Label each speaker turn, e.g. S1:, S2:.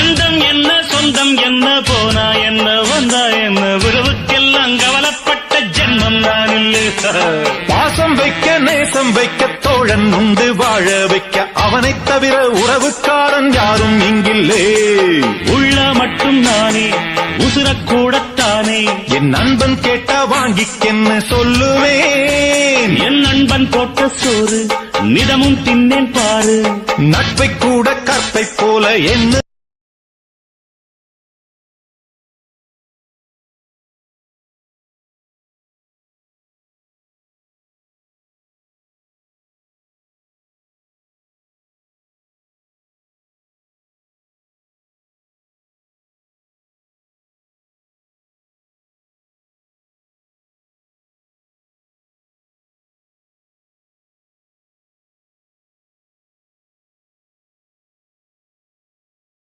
S1: பந்தம் என்ன சொந்தம் என்ன போனா என்ன வந்தா என்ன உறவுக்கெல்லாம் கவலைப்பட்ட ஜென்மம் நான் இல்லை.
S2: பாசம் வைக்க நேசம் வைக்க தோழன் உண்டு வாழ வைக்க அவனைத் தவிர உறவுக்காரன் யாரும் இங்கில்லே.
S1: உள்ள மட்டும் நானே உசுரக்கூடத்தானே
S2: என் நண்பன் கேட்டா வாங்கிக்கென்னு சொல்லுவேன்.
S1: என் நண்பன் போட்ட சோறு நிதமும் தின்னேன் பாரு.
S2: நட்பை கூட கற்பை போல என்ன